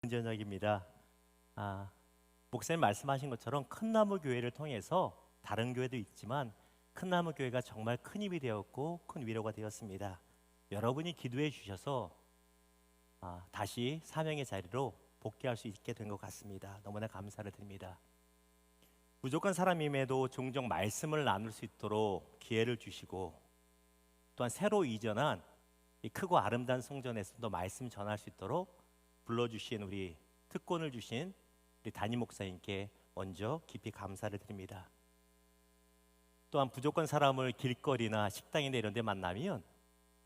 저녁입니다. 목사님 말씀하신 것처럼 큰 나무 교회를 통해서 다른 교회도 있지만 큰 나무 교회가 정말 큰 힘이 되었고 큰 위로가 되었습니다. 여러분이 기도해 주셔서 다시 사명의 자리로 복귀할 수 있게 된 것 같습니다. 너무나 감사를 드립니다. 부족한 사람임에도 종종 말씀을 나눌 수 있도록 기회를 주시고 또한 새로 이전한 이 크고 아름다운 성전에서도 말씀 전할 수 있도록 불러주신 우리 특권을 주신 우리 담임 목사님께 먼저 깊이 감사를 드립니다. 또한 부족한 사람을 길거리나 식당이나 이런 데 만나면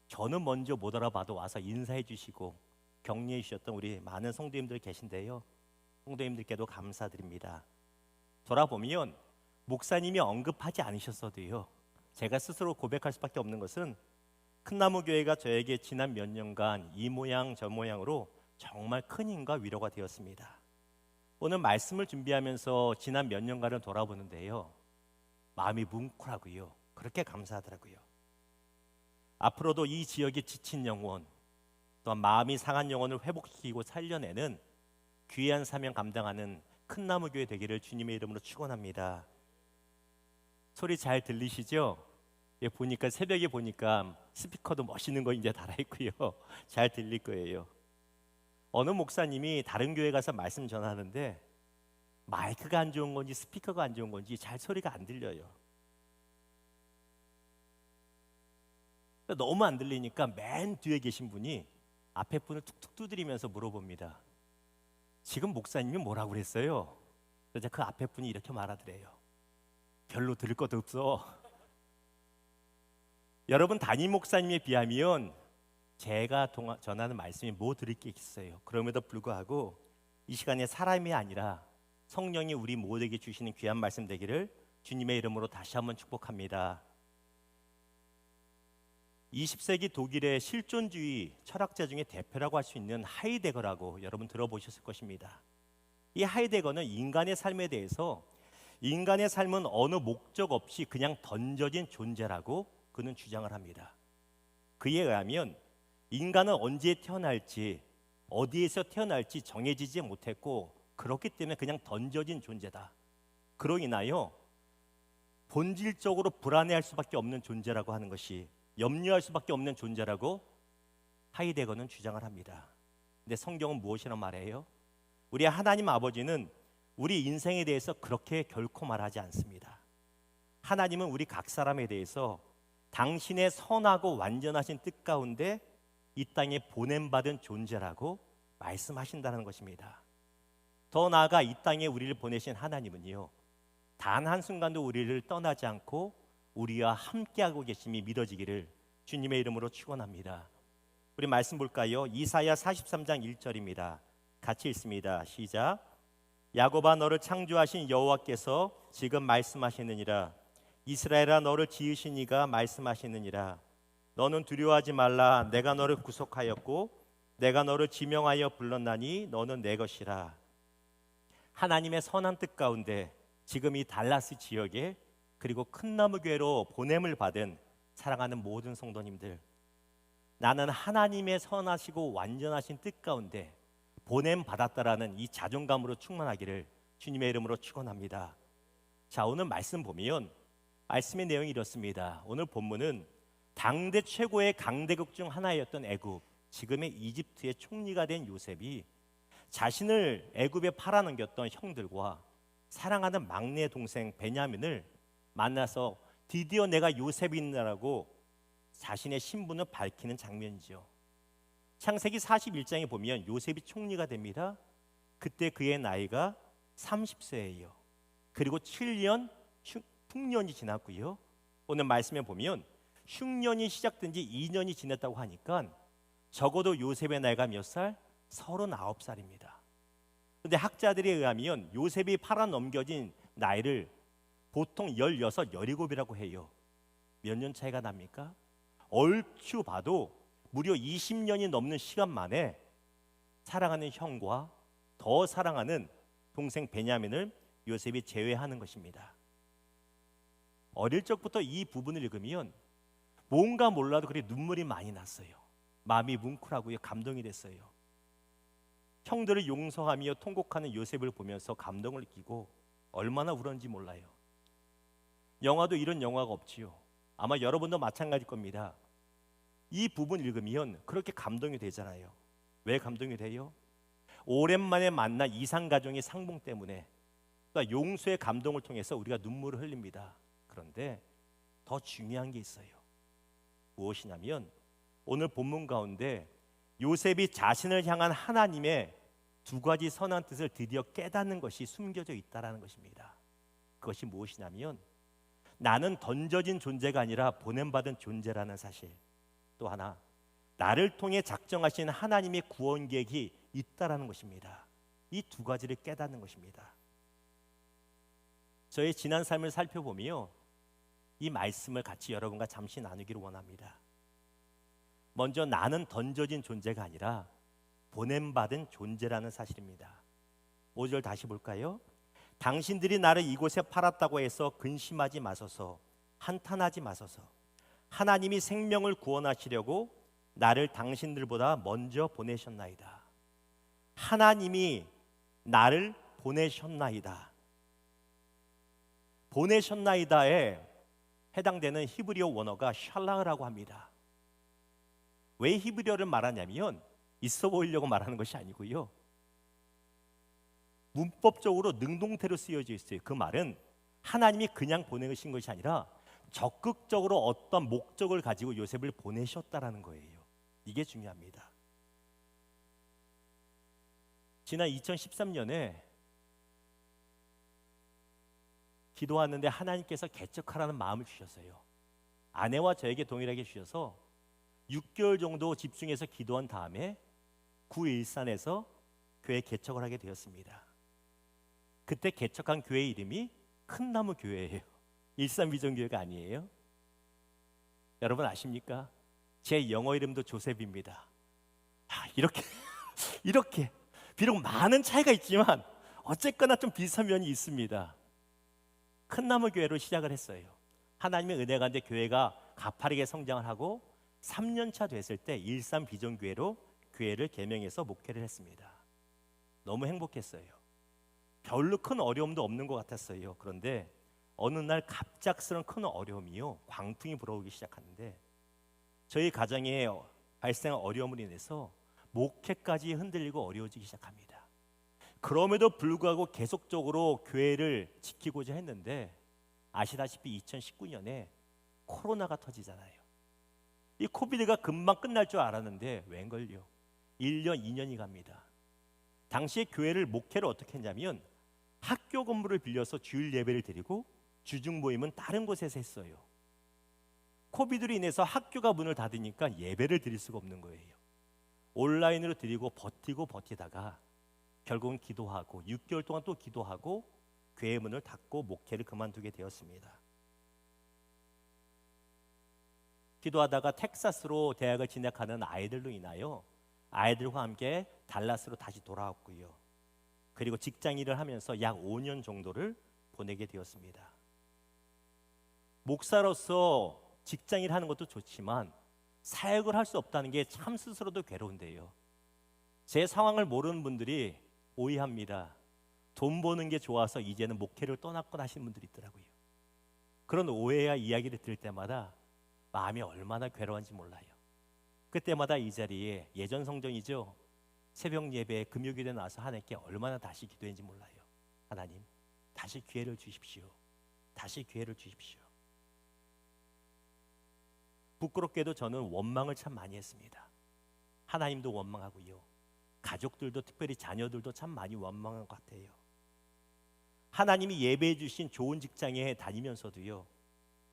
저는 먼저 못 알아봐도 와서 인사해 주시고 격려해 주셨던 우리 많은 성도님들 계신데요. 성도님들께도 감사드립니다. 돌아보면 목사님이 언급하지 않으셨어도요, 제가 스스로 고백할 수밖에 없는 것은 큰나무 교회가 저에게 지난 몇 년간 이 모양 저 모양으로 정말 큰 힘과 위로가 되었습니다. 오늘 말씀을 준비하면서 지난 몇 년간을 돌아보는데요, 마음이 뭉클하고요, 그렇게 감사하더라고요. 앞으로도 이 지역의 지친 영혼, 또한 마음이 상한 영혼을 회복시키고 살려내는 귀한 사명 감당하는 큰나무 교회 되기를 주님의 이름으로 축원합니다. 소리 잘 들리시죠? 보니까 새벽에 보니까 스피커도 멋있는 거 이제 달아있고요. 잘 들릴 거예요. 어느 목사님이 다른 교회 가서 말씀 전하는데 마이크가 안 좋은 건지 스피커가 안 좋은 건지 잘 소리가 안 들려요. 너무 안 들리니까 맨 뒤에 계신 분이 앞에 분을 툭툭 두드리면서 물어봅니다. 지금 목사님이 뭐라고 그랬어요? 그래서 그 앞에 분이 이렇게 말하더래요. 별로 들을 것도 없어. 여러분, 담임 목사님에 비하면 제가 전하는 말씀이 뭐 들을 게 있어요. 그럼에도 불구하고 이 시간에 사람이 아니라 성령이 우리 모두에게 주시는 귀한 말씀 되기를 주님의 이름으로 다시 한번 축복합니다. 20세기 독일의 실존주의 철학자 중에 대표라고 할 수 있는 하이데거라고 여러분 들어보셨을 것입니다. 이 하이데거는 인간의 삶에 대해서 인간의 삶은 어느 목적 없이 그냥 던져진 존재라고 그는 주장을 합니다. 그에 의하면 인간은 언제 태어날지 어디에서 태어날지 정해지지 못했고 그렇기 때문에 그냥 던져진 존재다. 그로 인하여 본질적으로 불안해할 수밖에 없는 존재라고 하는 것이, 염려할 수밖에 없는 존재라고 하이데거는 주장을 합니다. 근데 성경은 무엇이라 말해요? 우리 하나님 아버지는 우리 인생에 대해서 그렇게 결코 말하지 않습니다. 하나님은 우리 각 사람에 대해서 당신의 선하고 완전하신 뜻 가운데 이 땅에 보냄받은 존재라고 말씀하신다는 것입니다. 더 나아가 이 땅에 우리를 보내신 하나님은요, 단 한순간도 우리를 떠나지 않고 우리와 함께하고 계심이 믿어지기를 주님의 이름으로 축원합니다. 우리 말씀 볼까요? 이사야 43장 1절입니다. 같이 읽습니다. 시작. 야곱아, 너를 창조하신 여호와께서 지금 말씀하시느니라. 이스라엘아, 너를 지으신 이가 말씀하시느니라. 너는 두려워하지 말라. 내가 너를 구속하였고 내가 너를 지명하여 불렀나니 너는 내 것이라. 하나님의 선한 뜻 가운데 지금 이 달라스 지역에 그리고 큰나무 교회로 보냄을 받은 사랑하는 모든 성도님들, 나는 하나님의 선하시고 완전하신 뜻 가운데 보냄 받았다라는 이 자존감으로 충만하기를 주님의 이름으로 축원합니다. 자, 오늘 말씀 보면 말씀의 내용이 이렇습니다. 오늘 본문은 당대 최고의 강대국 중 하나였던 애굽, 지금의 이집트의 총리가 된 요셉이 자신을 애굽에 팔아넘겼던 형들과 사랑하는 막내 동생 베냐민을 만나서 드디어 내가 요셉이라고 자신의 신분을 밝히는 장면이죠. 창세기 41장에 보면 요셉이 총리가 됩니다. 그때 그의 나이가 30세예요. 그리고 7년 흉년이 지났고요. 오늘 말씀에 보면 흉년이 시작된 지 2년이 지났다고 하니까 적어도 요셉의 나이가 몇 살? 39살입니다. 그런데 학자들에 의하면 요셉이 팔아넘겨진 나이를 보통 16, 17이라고 해요. 몇 년 차이가 납니까? 얼추 봐도 무려 20년이 넘는 시간 만에 사랑하는 형과 더 사랑하는 동생 베냐민을 요셉이 제외하는 것입니다. 어릴 적부터 이 부분을 읽으면 뭔가 몰라도 그렇게 눈물이 많이 났어요. 마음이 뭉클하고요, 감동이 됐어요. 형들을 용서하며 통곡하는 요셉을 보면서 감동을 느끼고 얼마나 울었는지 몰라요. 영화도 이런 영화가 없지요. 아마 여러분도 마찬가지일 겁니다. 이 부분 읽으면 그렇게 감동이 되잖아요. 왜 감동이 돼요? 오랜만에 만난 이상가족의 상봉 때문에, 그러니까 용서의 감동을 통해서 우리가 눈물을 흘립니다. 그런데 더 중요한 게 있어요. 무엇이냐면 오늘 본문 가운데 요셉이 자신을 향한 하나님의 두 가지 선한 뜻을 드디어 깨닫는 것이 숨겨져 있다는 것입니다. 그것이 무엇이냐면 나는 던져진 존재가 아니라 보냄받은 존재라는 사실, 또 하나 나를 통해 작정하신 하나님의 구원 계획이 있다라는 것입니다. 이 두 가지를 깨닫는 것입니다. 저의 지난 삶을 살펴보며 이 말씀을 같이 여러분과 잠시 나누기를 원합니다. 먼저 나는 던져진 존재가 아니라 보냄받은 존재라는 사실입니다. 5절 다시 볼까요? 당신들이 나를 이곳에 팔았다고 해서 근심하지 마소서, 한탄하지 마소서. 하나님이 생명을 구원하시려고 나를 당신들보다 먼저 보내셨나이다. 하나님이 나를 보내셨나이다. 보내셨나이다에 해당되는 히브리어 원어가 샬라흐라고 합니다. 왜 히브리어를 말하냐면 있어 보이려고 말하는 것이 아니고요. 문법적으로 능동태로 쓰여져 있어요. 그 말은 하나님이 그냥 보내신 것이 아니라 적극적으로 어떤 목적을 가지고 요셉을 보내셨다라는 거예요. 이게 중요합니다. 지난 2013년에 기도하는데 하나님께서 개척하라는 마음을 주셨어요. 아내와 저에게 동일하게 주셔서 6개월 정도 집중해서 기도한 다음에 구일산에서 교회 개척을 하게 되었습니다. 그때 개척한 교회 이름이 큰나무 교회예요. 일산비전교회가 아니에요. 여러분 아십니까? 제 영어 이름도 조셉입니다. 이렇게 비록 많은 차이가 있지만 어쨌거나 좀 비슷한 면이 있습니다. 큰나무 교회로 시작을 했어요. 하나님의 은혜 가운데 교회가 가파르게 성장을 하고 3년차 됐을 때 일산비전교회로 교회를 개명해서 목회를 했습니다. 너무 행복했어요. 별로 큰 어려움도 없는 것 같았어요. 그런데 어느 날 갑작스러운 큰 어려움이요, 광풍이 불어오기 시작하는데 저희 가정에 발생한 어려움으로 인해서 목회까지 흔들리고 어려워지기 시작합니다. 그럼에도 불구하고 계속적으로 교회를 지키고자 했는데 아시다시피 2019년에 코로나가 터지잖아요. 이 코비드가 금방 끝날 줄 알았는데 웬걸요? 1년, 2년이 갑니다. 당시에 교회를 목회를 어떻게 했냐면 학교 건물을 빌려서 주일 예배를 드리고 주중 모임은 다른 곳에서 했어요. 코비드로 인해서 학교가 문을 닫으니까 예배를 드릴 수가 없는 거예요. 온라인으로 드리고 버티다가 결국은 기도하고 6개월 동안 또 기도하고 교회 문을 닫고 목회를 그만두게 되었습니다. 기도하다가 텍사스로 대학을 진학하는 아이들로 인하여 아이들과 함께 달라스로 다시 돌아왔고요. 그리고 직장 일을 하면서 약 5년 정도를 보내게 되었습니다. 목사로서 직장 일 하는 것도 좋지만 사역을 할 수 없다는 게 참 스스로도 괴로운데요. 제 상황을 모르는 분들이 오해합니다. 돈 버는 게 좋아서 이제는 목회를 떠났거나 하시는 분들이 있더라고요. 그런 오해와 이야기를 들을 때마다 마음이 얼마나 괴로운지 몰라요. 그때마다 이 자리에 예전 성전이죠. 새벽 예배 금요일에 나와서 하나님께 얼마나 다시 기도했는지 몰라요. 하나님, 다시 기회를 주십시오. 다시 기회를 주십시오. 부끄럽게도 저는 원망을 참 많이 했습니다. 하나님도 원망하고요. 가족들도 특별히 자녀들도 참 많이 원망한 것 같아요. 하나님이 예배해 주신 좋은 직장에 다니면서도요.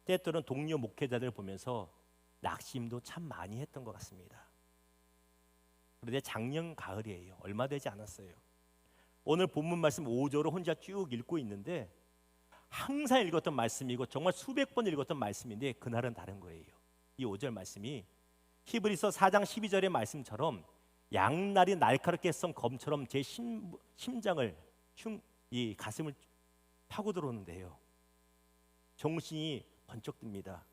때때로는 동료 목회자들 보면서 낙심도 참 많이 했던 것 같습니다. 그런데 작년 가을이에요. 얼마 되지 않았어요. 오늘 본문 말씀 5절을 혼자 쭉 읽고 있는데 항상 읽었던 말씀이고 정말 수백 번 읽었던 말씀인데 그날은 다른 거예요. 이 5절 말씀이 히브리서 4장 12절의 말씀처럼 양날이 날카롭게 썬 검처럼 제 심장을 이 가슴을 파고 들어오는데요. 정신이 번쩍 듭니다.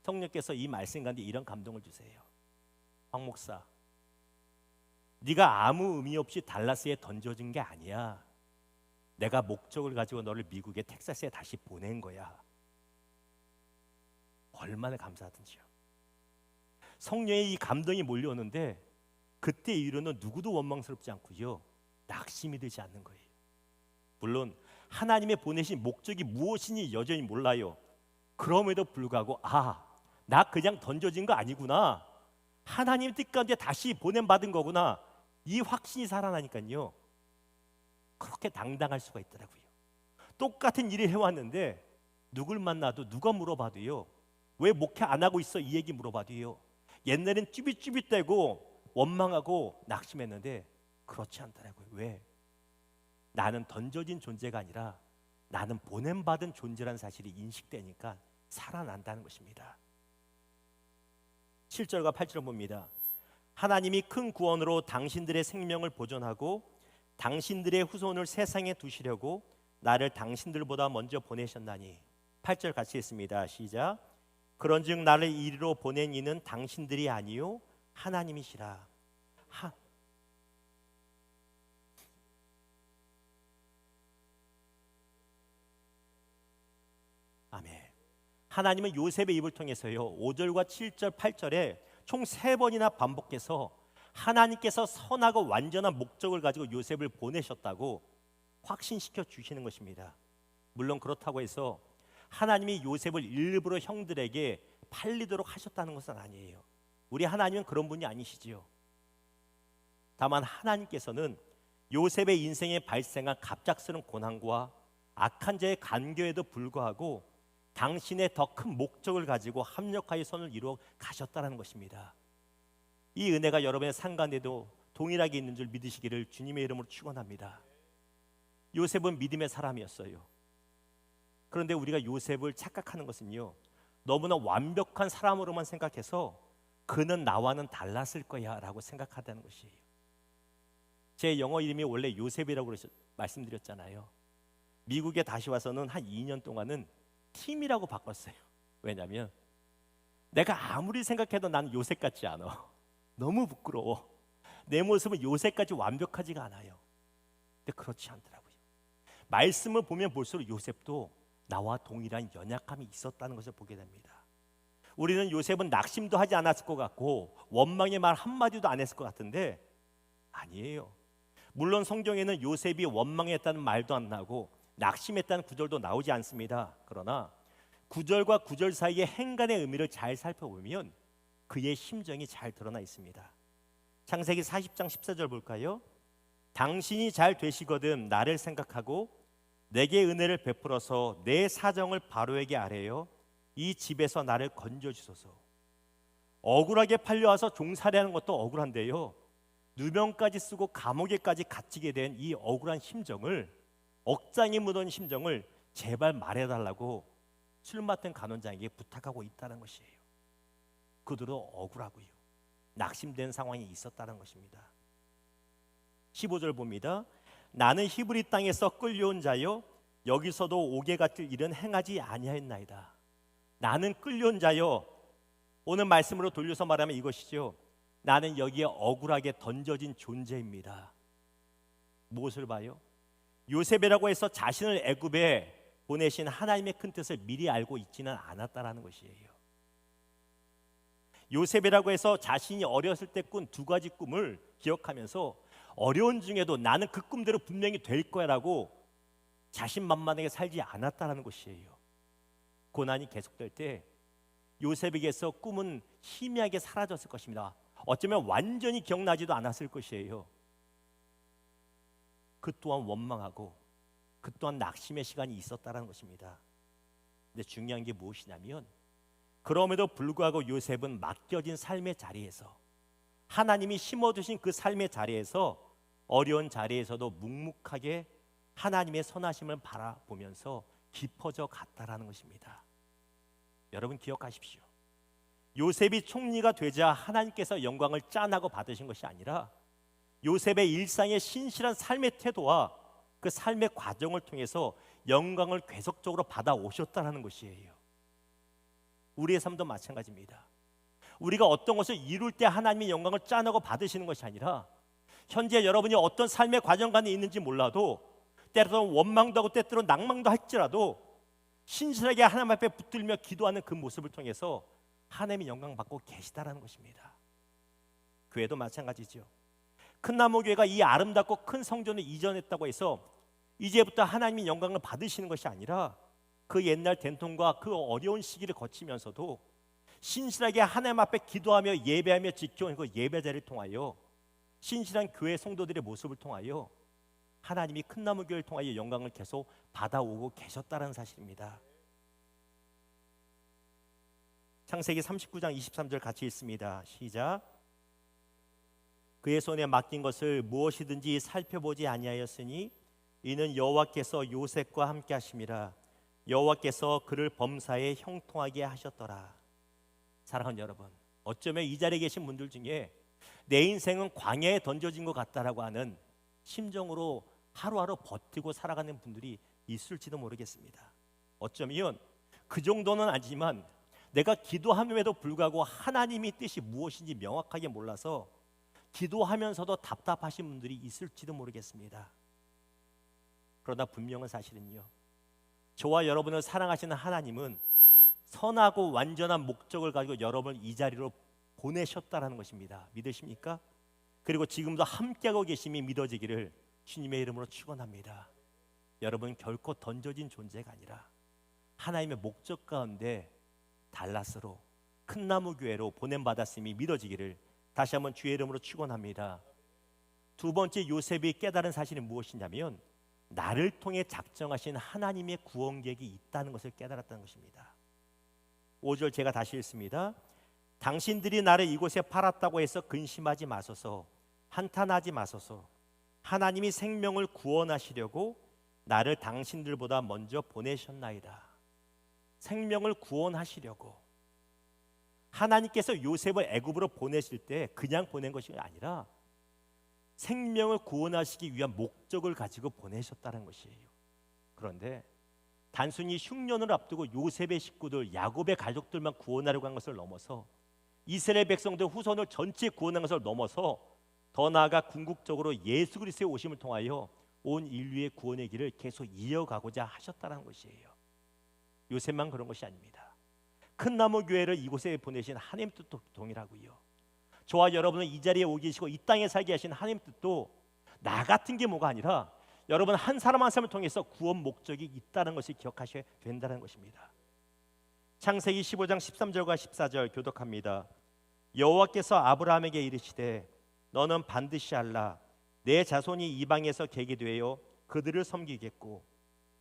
성령께서 이 말씀 가운데 이런 감동을 주세요. 황 목사, 네가 아무 의미 없이 달라스에 던져진 게 아니야. 내가 목적을 가지고 너를 미국의 텍사스에 다시 보낸 거야. 얼마나 감사하든지요. 성령의 이 감동이 몰려오는데 그때 이후로는 누구도 원망스럽지 않고요, 낙심이 되지 않는 거예요. 물론 하나님의 보내신 목적이 무엇인지 여전히 몰라요. 그럼에도 불구하고 나 그냥 던져진 거 아니구나. 하나님 뜻 가운데 다시 보냄받은 거구나. 이 확신이 살아나니까요, 그렇게 당당할 수가 있더라고요. 똑같은 일을 해왔는데 누굴 만나도 누가 물어봐도요, 왜 목회 안 하고 있어? 이 얘기 물어봐도요, 옛날엔 쭈삣쭈삣대고 원망하고 낙심했는데 그렇지 않더라고요. 왜? 나는 던져진 존재가 아니라 나는 보냄받은 존재라는 사실이 인식되니까 살아난다는 것입니다. 7절과 8절을 봅니다. 하나님이 큰 구원으로 당신들의 생명을 보존하고 당신들의 후손을 세상에 두시려고 나를 당신들보다 먼저 보내셨나니. 8절 같이 읽습니다. 시작. 그런즉 나를 이리로 보낸 이는 당신들이 아니요 하나님이시라. 아멘. 하나님은 요셉의 입을 통해서요, 5절과 7절, 8절에 총 3번이나 반복해서 하나님께서 선하고 완전한 목적을 가지고 요셉을 보내셨다고 확신시켜 주시는 것입니다. 물론 그렇다고 해서 하나님이 요셉을 일부러 형들에게 팔리도록 하셨다는 것은 아니에요. 우리 하나님은 그런 분이 아니시지요. 다만 하나님께서는 요셉의 인생에 발생한 갑작스러운 고난과 악한 자의 간교에도 불구하고 당신의 더 큰 목적을 가지고 합력하여 선을 이루어 가셨다는 것입니다. 이 은혜가 여러분의 상관에도 동일하게 있는 줄 믿으시기를 주님의 이름으로 축원합니다. 요셉은 믿음의 사람이었어요. 그런데 우리가 요셉을 착각하는 것은요, 너무나 완벽한 사람으로만 생각해서 그는 나와는 달랐을 거야 라고 생각하다는 것이에요. 제 영어 이름이 원래 요셉이라고 말씀드렸잖아요. 미국에 다시 와서는 한 2년 동안은 팀이라고 바꿨어요. 왜냐하면 내가 아무리 생각해도 나는 요셉 같지 않아. 너무 부끄러워. 내 모습은 요셉까지 완벽하지가 않아요. 근데 그렇지 않더라고요. 말씀을 보면 볼수록 요셉도 나와 동일한 연약함이 있었다는 것을 보게 됩니다. 우리는 요셉은 낙심도 하지 않았을 것 같고 원망의 말 한마디도 안 했을 것 같은데 아니에요. 물론 성경에는 요셉이 원망했다는 말도 안 나고 낙심했다는 구절도 나오지 않습니다. 그러나 9절과 9절 사이의 행간의 의미를 잘 살펴보면 그의 심정이 잘 드러나 있습니다. 창세기 40장 14절 볼까요? 당신이 잘 되시거든 나를 생각하고 내게 은혜를 베풀어서 내 사정을 바로에게 아뢰어 이 집에서 나를 건져주소서. 억울하게 팔려와서 종살이하는 것도 억울한데요, 누명까지 쓰고 감옥에까지 갇히게 된 이 억울한 심정을, 억장이 묻은 심정을 제발 말해달라고 술 맡은 간원장에게 부탁하고 있다는 것이에요. 그들도 억울하고요, 낙심된 상황이 있었다는 것입니다. 15절 봅니다. 나는 히브리 땅에서 끌려온 자요 여기서도 옥에 갇힐 일은 행하지 아니하였나이다. 나는 끌려온 자요, 오늘 말씀으로 돌려서 말하면 이것이죠. 나는 여기에 억울하게 던져진 존재입니다. 무엇을 봐요? 요셉이라고 해서 자신을 애굽에 보내신 하나님의 큰 뜻을 미리 알고 있지는 않았다라는 것이에요. 요셉이라고 해서 자신이 어렸을 때 꾼 2가지 꿈을 기억하면서 어려운 중에도 나는 그 꿈대로 분명히 될 거야라고 자신만만하게 살지 않았다라는 것이에요. 고난이 계속될 때 요셉에게서 꿈은 희미하게 사라졌을 것입니다. 어쩌면 완전히 기억나지도 않았을 것이에요. 그 또한 원망하고 그 또한 낙심의 시간이 있었다는 것입니다. 근데 중요한 게 무엇이냐면 그럼에도 불구하고 요셉은 맡겨진 삶의 자리에서, 하나님이 심어두신 그 삶의 자리에서, 어려운 자리에서도 묵묵하게 하나님의 선하심을 바라보면서 깊어져 갔다라는 것입니다. 여러분 기억하십시오. 요셉이 총리가 되자 하나님께서 영광을 짠하고 받으신 것이 아니라 요셉의 일상의 신실한 삶의 태도와 그 삶의 과정을 통해서 영광을 계속적으로 받아오셨다는 것이에요. 우리의 삶도 마찬가지입니다. 우리가 어떤 것을 이룰 때 하나님의 영광을 짠하고 받으시는 것이 아니라 현재 여러분이 어떤 삶의 과정 가운데 있는지 몰라도 때로는 원망도 하고 때때로는 낭망도 할지라도 신실하게 하나님 앞에 붙들며 기도하는 그 모습을 통해서 하나님의 영광 받고 계시다라는 것입니다. 교회도 마찬가지죠. 큰 나무 교회가 이 아름답고 큰 성전을 이전했다고 해서 이제부터 하나님의 영광을 받으시는 것이 아니라 그 옛날伝統과 그 어려운 시기를 거치면서도 신실하게 하나님 앞에 기도하며 예배하며 지켜온 그 예배자를 통하여 신실한 교회 성도들의 모습을 통하여 하나님이 큰 나무 교회를 통하여 영광을 계속 받아오고 계셨다는 사실입니다. 창세기 39장 23절 같이 읽습니다. 시작. 그의 손에 맡긴 것을 무엇이든지 살펴보지 아니하였으니 이는 여호와께서 요셉과 함께 하심이라. 여호와께서 그를 범사에 형통하게 하셨더라. 사랑하는 여러분, 어쩌면 이 자리에 계신 분들 중에 내 인생은 광야에 던져진 것 같다라고 하는 심정으로 하루하루 버티고 살아가는 분들이 있을지도 모르겠습니다. 어쩌면 그 정도는 아니지만 내가 기도함에도 불구하고 하나님의 뜻이 무엇인지 명확하게 몰라서 기도하면서도 답답하신 분들이 있을지도 모르겠습니다. 그러나 분명한 사실은요, 저와 여러분을 사랑하시는 하나님은 선하고 완전한 목적을 가지고 여러분을 이 자리로 보내셨다라는 것입니다. 믿으십니까? 그리고 지금도 함께하고 계심이 믿어지기를 주님의 이름으로 축원합니다. 여러분 결코 던져진 존재가 아니라 하나님의 목적 가운데 달라스로 큰 나무 교회로 보냄받았음이 믿어지기를 다시 한번 주의 이름으로 축원합니다. 두 번째, 요셉이 깨달은 사실이 무엇이냐면 나를 통해 작정하신 하나님의 구원 계획이 있다는 것을 깨달았다는 것입니다. 5절 제가 다시 읽습니다. 당신들이 나를 이곳에 팔았다고 해서 근심하지 마소서, 한탄하지 마소서. 하나님이 생명을 구원하시려고 나를 당신들보다 먼저 보내셨나이다. 생명을 구원하시려고 하나님께서 요셉을 애굽으로 보내실 때 그냥 보낸 것이 아니라 생명을 구원하시기 위한 목적을 가지고 보내셨다는 것이에요. 그런데 단순히 흉년을 앞두고 요셉의 식구들, 야곱의 가족들만 구원하려고 한 것을 넘어서 이스라엘 백성들 후손을 전체 구원한 것을 넘어서 더 나아가 궁극적으로 예수 그리스도의 오심을 통하여 온 인류의 구원의 길을 계속 이어가고자 하셨다는 것이에요. 요셉만 그런 것이 아닙니다. 큰 나무 교회를 이곳에 보내신 하나님 뜻도 동일하고요. 저와 여러분은 이 자리에 오게 계시고 이 땅에 살게 하신 하나님 뜻도 나 같은 게 뭐가 아니라 여러분 한 사람 한 사람을 통해서 구원 목적이 있다는 것을 기억하셔야 된다는 것입니다. 창세기 15장 13절과 14절 교독합니다. 여호와께서 아브라함에게 이르시되 너는 반드시 알라. 내 자손이 이방에서 계게 되어 그들을 섬기겠고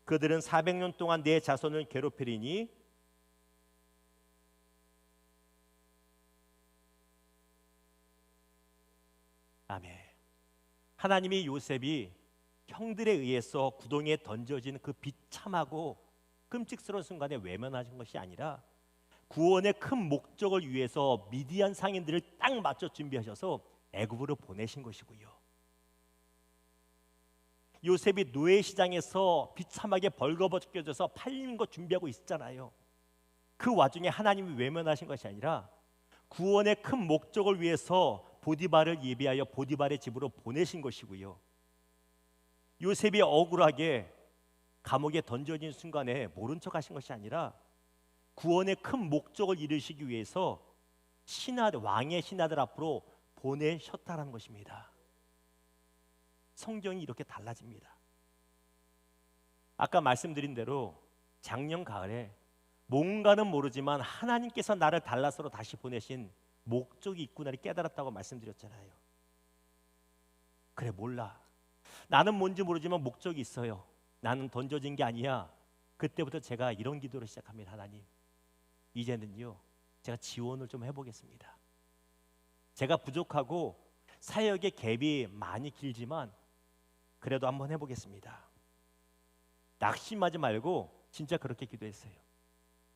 그들은 400년 동안 내 자손을 괴롭히리니 아멘. 하나님이 요셉이 형들에 의해서 구덩이에 던져진 그 비참하고 끔찍스러운 순간에 외면하신 것이 아니라 구원의 큰 목적을 위해서 미디안 상인들을 딱 맞춰 준비하셔서 애굽으로 보내신 것이고요. 요셉이 노예 시장에서 비참하게 벌거벗겨져서 팔리는 거 준비하고 있었잖아요. 그 와중에 하나님이 외면하신 것이 아니라 구원의 큰 목적을 위해서 보디발을 예비하여 보디발의 집으로 보내신 것이고요. 요셉이 억울하게 감옥에 던져진 순간에 모른 척 하신 것이 아니라 구원의 큰 목적을 이루시기 위해서 왕의 신하들 앞으로 보내셨다는 것입니다. 성경이 이렇게 달라집니다. 아까 말씀드린 대로 작년 가을에 뭔가는 모르지만 하나님께서 나를 달라스로 다시 보내신 목적이 있구나를 깨달았다고 말씀드렸잖아요. 그래, 몰라. 나는 뭔지 모르지만 목적이 있어요. 나는 던져진 게 아니야. 그때부터 제가 이런 기도를 시작합니다. 하나님, 이제는요 제가 지원을 좀 해보겠습니다. 제가 부족하고 사역의 갭이 많이 길지만 그래도 한번 해보겠습니다. 낙심하지 말고 진짜 그렇게 기도했어요.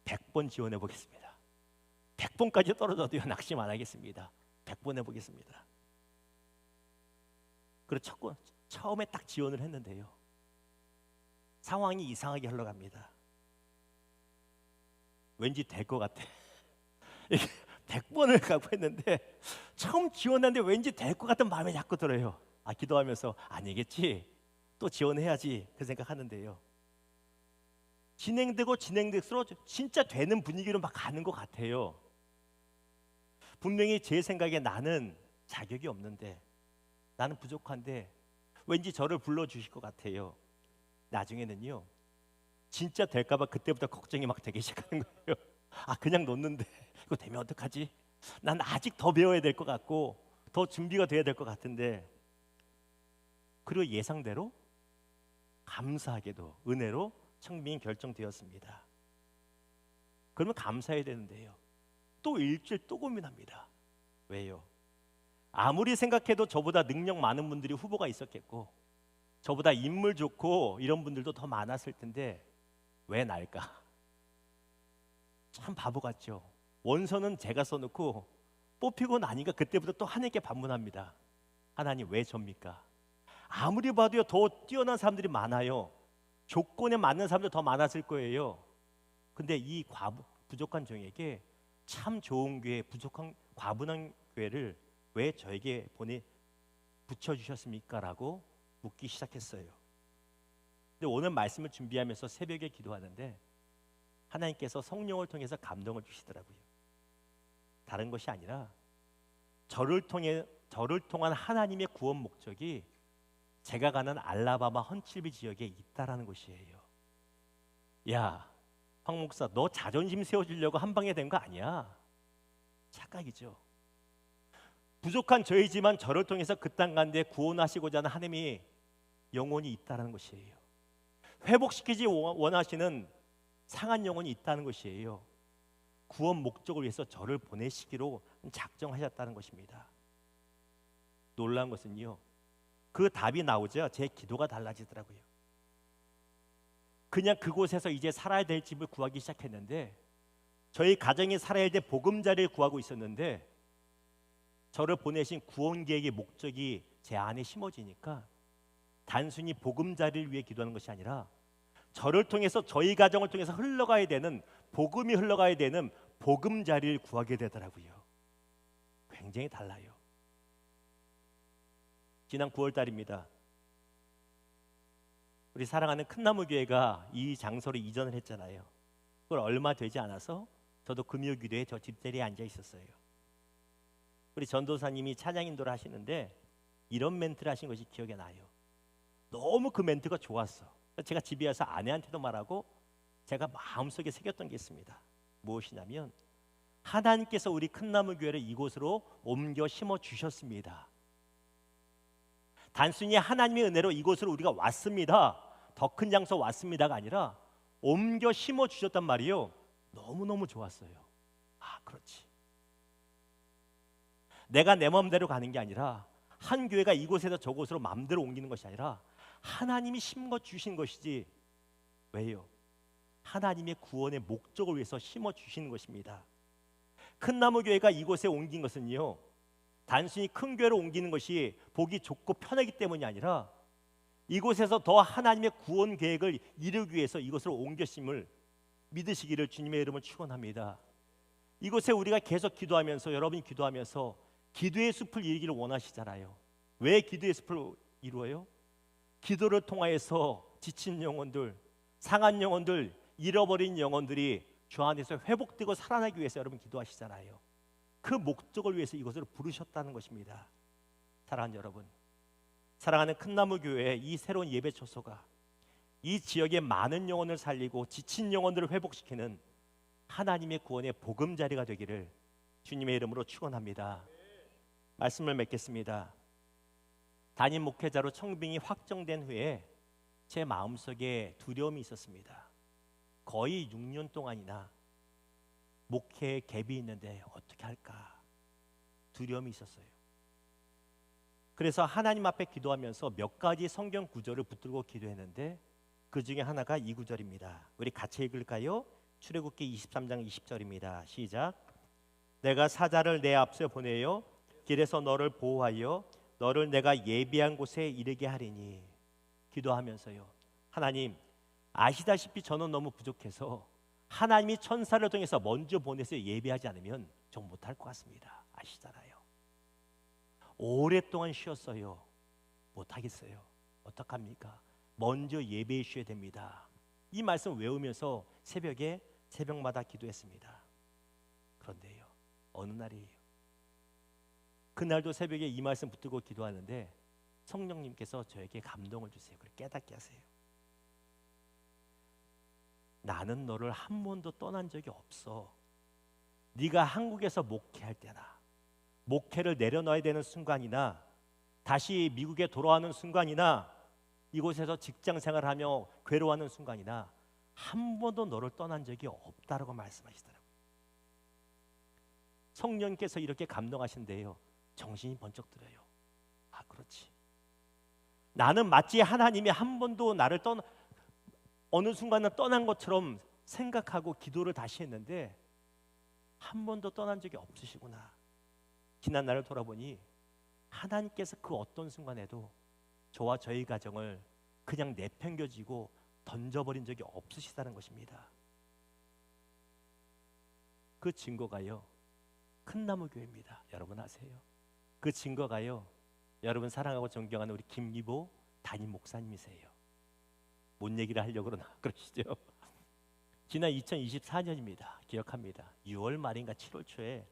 100번 지원해 보겠습니다. 100번까지 떨어져도요 낙심 안 하겠습니다. 100번 해보겠습니다. 그리고 처음에 딱 지원을 했는데요 상황이 이상하게 흘러갑니다. 왠지 될 것 같아. 100번을 가고 했는데 처음 지원했는데 왠지 될 것 같은 마음이 자꾸 들어요. 기도하면서 아니겠지, 또 지원해야지 그 생각하는데요. 진행되고 진행될수록 진짜 되는 분위기로 막 가는 것 같아요. 분명히 제 생각에 나는 자격이 없는데, 나는 부족한데 왠지 저를 불러주실 것 같아요. 나중에는요, 진짜 될까 봐 그때부터 걱정이 막 되기 시작하는 거예요. 그냥 놓는데 이거 되면 어떡하지? 난 아직 더 배워야 될 것 같고 더 준비가 돼야 될 것 같은데. 그리고 예상대로 감사하게도 은혜로 청빙이 결정되었습니다. 그러면 감사해야 되는데요, 또 일주일 또 고민합니다. 왜요? 아무리 생각해도 저보다 능력 많은 분들이 후보가 있었겠고 저보다 인물 좋고 이런 분들도 더 많았을 텐데 왜 날까? 참 바보 같죠. 원서는 제가 써놓고 뽑히고 나니까 그때부터 또 하나님께 반문합니다. 하나님 왜 접니까? 아무리 봐도요, 더 뛰어난 사람들이 많아요. 조건에 맞는 사람들 더 많았을 거예요. 근데 이 부족한 종에게 참 좋은 교회, 부족한 과분한 교회를 왜 저에게 붙여주셨습니까? 라고 묻기 시작했어요. 근데 오늘 말씀을 준비하면서 새벽에 기도하는데 하나님께서 성령을 통해서 감동을 주시더라고요. 다른 것이 아니라 저를 통한 하나님의 구원 목적이 제가 가는 알라바마 헌칠비 지역에 있다라는 것이에요. 야, 황 목사, 너 자존심 세워주려고 한 방에 된 거 아니야? 착각이죠. 부족한 저이지만 저를 통해서 그 땅 가운데 구원하시고자 하는 하나님이 영혼이 있다는 것이에요. 회복시키지 원하시는 상한 영혼이 있다는 것이에요. 구원 목적을 위해서 저를 보내시기로 작정하셨다는 것입니다. 놀라운 것은요, 그 답이 나오자 제 기도가 달라지더라고요. 그냥 그곳에서 이제 살아야 될 집을 구하기 시작했는데, 저희 가정이 살아야 될 보금자리를 구하고 있었는데, 저를 보내신 구원 계획의 목적이 제 안에 심어지니까 단순히 보금자리를 위해 기도하는 것이 아니라 저를 통해서, 저희 가정을 통해서 흘러가야 되는, 복음이 흘러가야 되는 보금자리를 구하게 되더라고요. 굉장히 달라요. 지난 9월 달입니다. 우리 사랑하는 큰나무교회가 이 장소로 이전을 했잖아요. 그걸 얼마 되지 않아서 저도 금요기도에 저 뒷자리에 앉아 있었어요. 우리 전도사님이 찬양 인도를 하시는데 이런 멘트를 하신 것이 기억에 나요. 너무 그 멘트가 좋았어. 제가 집에 와서 아내한테도 말하고 제가 마음속에 새겼던 게 있습니다. 무엇이냐면, 하나님께서 우리 큰나무교회를 이곳으로 옮겨 심어 주셨습니다. 단순히 하나님의 은혜로 이곳으로 우리가 왔습니다, 더 큰 장소 왔습니다가 아니라 옮겨 심어 주셨단 말이에요. 너무너무 좋았어요. 그렇지. 내가 내 마음대로 가는 게 아니라, 한 교회가 이곳에서 저곳으로 마음대로 옮기는 것이 아니라 하나님이 심어 주신 것이지. 왜요? 하나님의 구원의 목적을 위해서 심어 주시는 것입니다. 큰나무교회가 이곳에 옮긴 것은요, 단순히 큰 교회로 옮기는 것이 보기 좋고 편하기 때문이 아니라 이곳에서 더 하나님의 구원 계획을 이루기 위해서 이곳으로 옮겼음을 믿으시기를 주님의 이름을 축원합니다. 이곳에 우리가 계속 기도하면서, 여러분이 기도하면서 기도의 숲을 이루기를 원하시잖아요. 왜 기도의 숲을 이루어요? 기도를 통하여서 지친 영혼들, 상한 영혼들, 잃어버린 영혼들이 주 안에서 회복되고 살아나기 위해서 여러분 기도하시잖아요. 그 목적을 위해서 이것을 부르셨다는 것입니다. 사랑하는 여러분, 사랑하는 큰나무교회의 이 새로운 예배 초소가 이 지역의 많은 영혼을 살리고 지친 영혼들을 회복시키는 하나님의 구원의 보금자리가 되기를 주님의 이름으로 축원합니다. 말씀을 맺겠습니다. 담임 목회자로 청빙이 확정된 후에 제 마음속에 두려움이 있었습니다. 거의 6년 동안이나 목회에 갭이 있는데 어떻게 할까 두려움이 있었어요. 그래서 하나님 앞에 기도하면서 몇 가지 성경 구절을 붙들고 기도했는데 그 중에 하나가 이 구절입니다. 우리 같이 읽을까요? 출애굽기 23장 20절입니다. 시작. 내가 사자를 내 앞서 보내요 길에서 너를 보호하여 너를 내가 예비한 곳에 이르게 하리니. 기도하면서요, 하나님, 아시다시피 저는 너무 부족해서 하나님이 천사를 통해서 먼저 보내서 예비하지 않으면 좀 못할 것 같습니다. 아시잖아요. 오랫동안 쉬었어요. 못하겠어요. 어떡합니까? 먼저 예배해 주셔야 됩니다. 이 말씀 외우면서 새벽마다 기도했습니다. 그런데요, 어느 날이에요. 그날도 새벽에 이 말씀 붙들고 기도하는데 성령님께서 저에게 감동을 주세요. 그걸 깨닫게 하세요. 나는 너를 한 번도 떠난 적이 없어. 네가 한국에서 목회할 때나 목회를 내려놔야 되는 순간이나 다시 미국에 돌아가는 순간이나 이곳에서 직장 생활하며 괴로워하는 순간이나 한 번도 너를 떠난 적이 없다라고 말씀하시더라고요. 성령께서 이렇게 감동하신대요. 정신이 번쩍 들어요. 아, 그렇지. 나는 마치 하나님이 한 번도 나를 어느 순간은 떠난 것처럼 생각하고 기도를 다시 했는데 한 번도 떠난 적이 없으시구나. 지난 날을 돌아보니 하나님께서 그 어떤 순간에도 저와 저희 가정을 그냥 내팽겨지고 던져버린 적이 없으시다는 것입니다. 그 증거가요, 큰나무교회입니다. 여러분 아세요? 그 증거가요, 여러분 사랑하고 존경하는 우리 김기보 담임 목사님이세요. 뭔 얘기를 하려고 그러시죠? 지난 2024년입니다. 기억합니다. 6월 말인가 7월 초에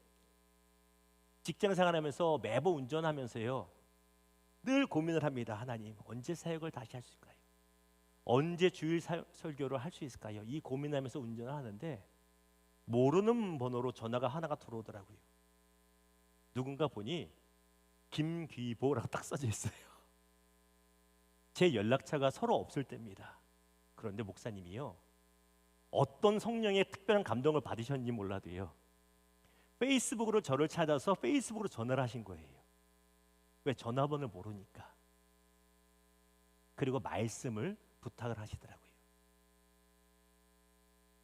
직장 생활하면서 매번 운전하면서요 늘 고민을 합니다. 하나님, 언제 사역을 다시 할 수 있을까요? 언제 주일 설교를 할 수 있을까요? 이 고민하면서 운전을 하는데 모르는 번호로 전화가 하나가 들어오더라고요. 누군가 보니 김귀보라고 딱 써져 있어요. 제 연락처가 서로 없을 때입니다. 그런데 목사님이요, 어떤 성령의 특별한 감동을 받으셨는지 몰라도요 페이스북으로 저를 찾아서 페이스북으로 전화를 하신 거예요. 왜? 전화번호를 모르니까. 그리고 말씀을 부탁을 하시더라고요.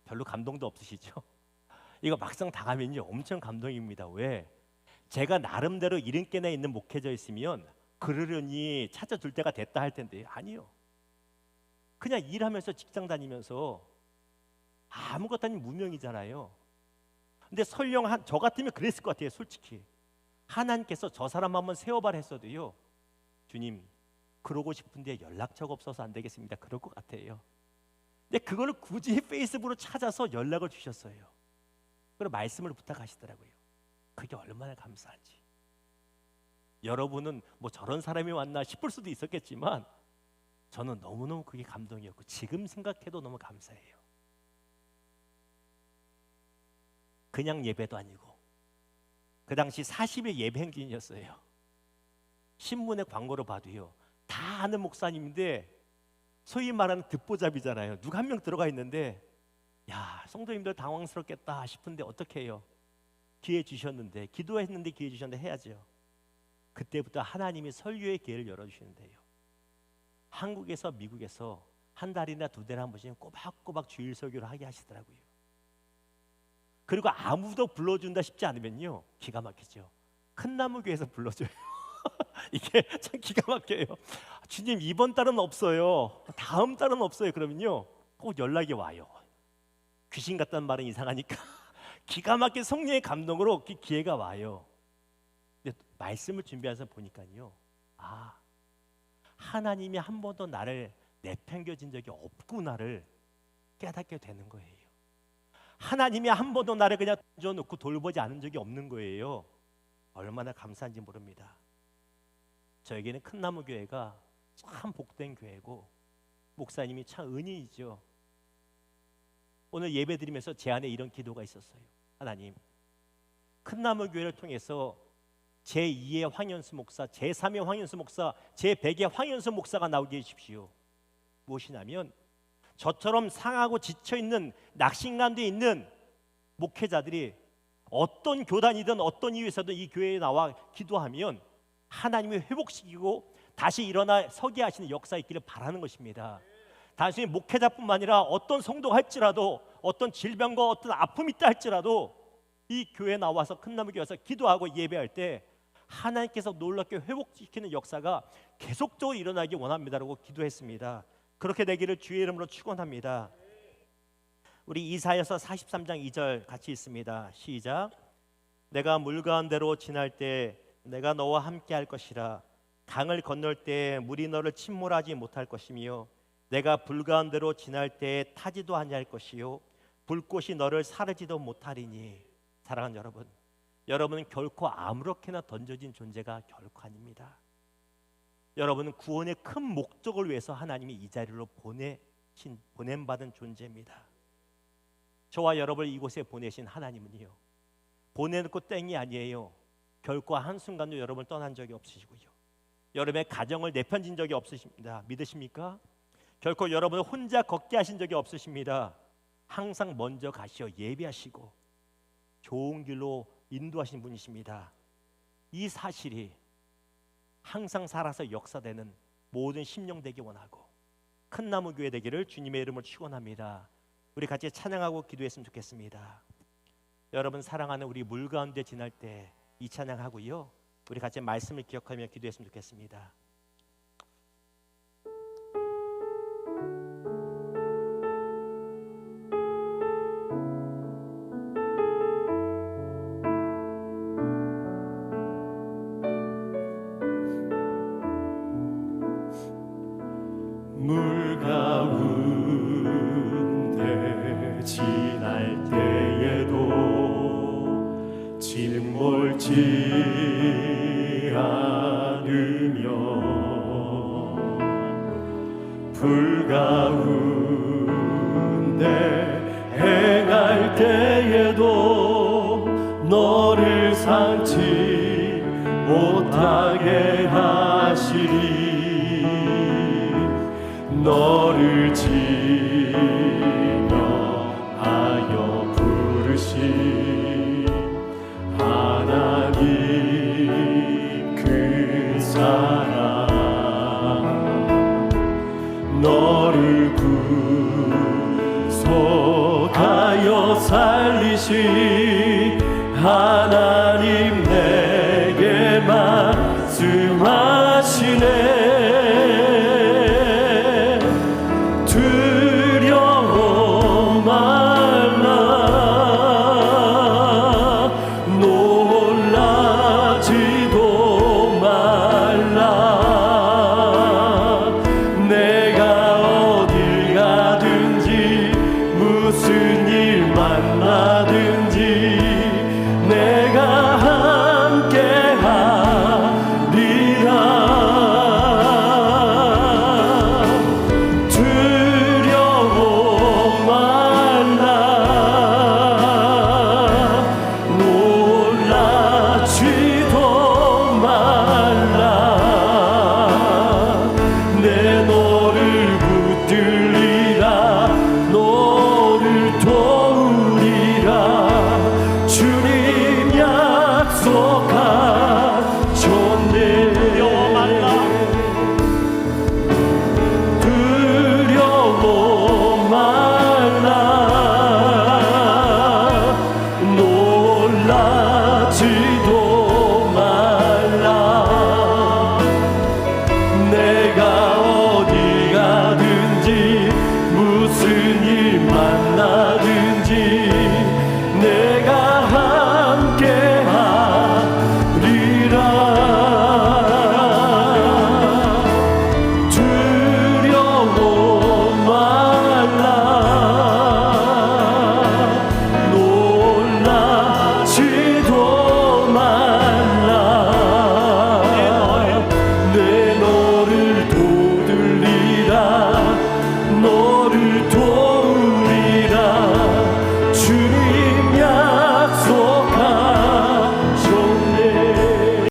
별로 감동도 없으시죠? 이거 막상 당하면요 엄청 감동입니다. 왜? 제가 나름대로 이름께나 있는 목회자였으면 그러려니 찾아줄 때가 됐다 할 텐데 아니요. 그냥 일하면서 직장 다니면서 아무것도 아닌 무명이잖아요. 근데 설령 저 같으면 그랬을 것 같아요. 솔직히 하나님께서 저 사람 한번 세워봐라 했어도요, 주님 그러고 싶은데 연락처가 없어서 안 되겠습니다. 그럴 것 같아요. 근데 그걸 굳이 페이스북으로 찾아서 연락을 주셨어요. 그리고 말씀을 부탁하시더라고요. 그게 얼마나 감사한지. 여러분은 뭐 저런 사람이 왔나 싶을 수도 있었겠지만 저는 너무너무 그게 감동이었고 지금 생각해도 너무 감사해요. 그냥 예배도 아니고 그 당시 40일 예배 행진이었어요. 신문의 광고를 봐도요 다 아는 목사님인데 소위 말하는 듣보잡이잖아요. 누가 한 명 들어가 있는데 야, 성도님들 당황스럽겠다 싶은데 어떻게 해요? 기회 주셨는데, 기도했는데 기회 주셨는데 해야죠. 그때부터 하나님이 설교의 기회를 열어주시는데요, 한국에서 미국에서 한 달이나 두 달에 한 번씩 꼬박꼬박 주일 설교를 하게 하시더라고요. 그리고 아무도 불러준다 싶지 않으면요 기가 막히죠. 큰나무교회에서 불러줘요. 이게 참 기가 막혀요. 주님 이번 달은 없어요, 다음 달은 없어요. 그러면요 꼭 연락이 와요. 귀신 같다는 말은 이상하니까 기가 막힌 성령의 감동으로 그 기회가 와요. 근데 말씀을 준비해서 보니까요, 아, 하나님이 한 번도 나를 내팽겨진 적이 없구나를 깨닫게 되는 거예요. 하나님이 한 번도 나를 그냥 던져놓고 돌보지 않은 적이 없는 거예요. 얼마나 감사한지 모릅니다. 저에게는 큰나무교회가 참 복된 교회고 목사님이 참 은인이죠. 오늘 예배 드리면서 제 안에 이런 기도가 있었어요. 하나님, 큰나무교회를 통해서 제2의 황현수 목사, 제3의 황현수 목사, 제100의 황현수 목사가 나오게 해주십시오. 무엇이냐면 저처럼 상하고 지쳐있는 낙심감에 있는 목회자들이 어떤 교단이든 어떤 이유에서든 이 교회에 나와 기도하면 하나님이 회복시키고 다시 일어나 서게 하시는 역사 있기를 바라는 것입니다. 단순히 목회자뿐만 아니라 어떤 성도가 할지라도 어떤 질병과 어떤 아픔이 있다 할지라도 이 교회에 나와서 큰나무교회 와서 기도하고 예배할 때 하나님께서 놀랍게 회복시키는 역사가 계속적으로 일어나기 원합니다라고 기도했습니다. 그렇게 되기를 주의 이름으로 축원합니다. 우리 이사야서 43장 2절 같이 있습니다. 시작. 내가 물 가운데로 지날 때 내가 너와 함께 할 것이라. 강을 건널 때 물이 너를 침몰하지 못할 것이며 내가 불 가운데로 지날 때 타지도 아니할 것이요 불꽃이 너를 사르지도 못하리니. 사랑하는 여러분, 여러분은 결코 아무렇게나 던져진 존재가 결코 아닙니다. 여러분은 구원의 큰 목적을 위해서 하나님이 이 자리로 보냄받은 존재입니다. 저와 여러분을 이곳에 보내신 하나님은요, 보내놓고 땡이 아니에요. 결코 한순간도 여러분을 떠난 적이 없으시고요, 여러분의 가정을 내편진 적이 없으십니다. 믿으십니까? 결코 여러분을 혼자 걷게 하신 적이 없으십니다. 항상 먼저 가시어 예비하시고 좋은 길로 인도하신 분이십니다. 이 사실이 항상 살아서 역사되는 모든 심령 되기 원하고 큰 나무 교회 되기를 주님의 이름으로 축원합니다. 우리 같이 찬양하고 기도했으면 좋겠습니다. 여러분 사랑하는 우리 물 가운데 지날 때 이 찬양하고요, 우리 같이 말씀을 기억하며 기도했으면 좋겠습니다. 물 가운데 지날 때에도 침몰치 않으며 불 가운데 행할 때에도 너를 상치 못하게 하시리. 너를 지명하여 부르신 하나님 그 사랑, 너를 구속하여 살리신 하나님 내게 말씀하시네.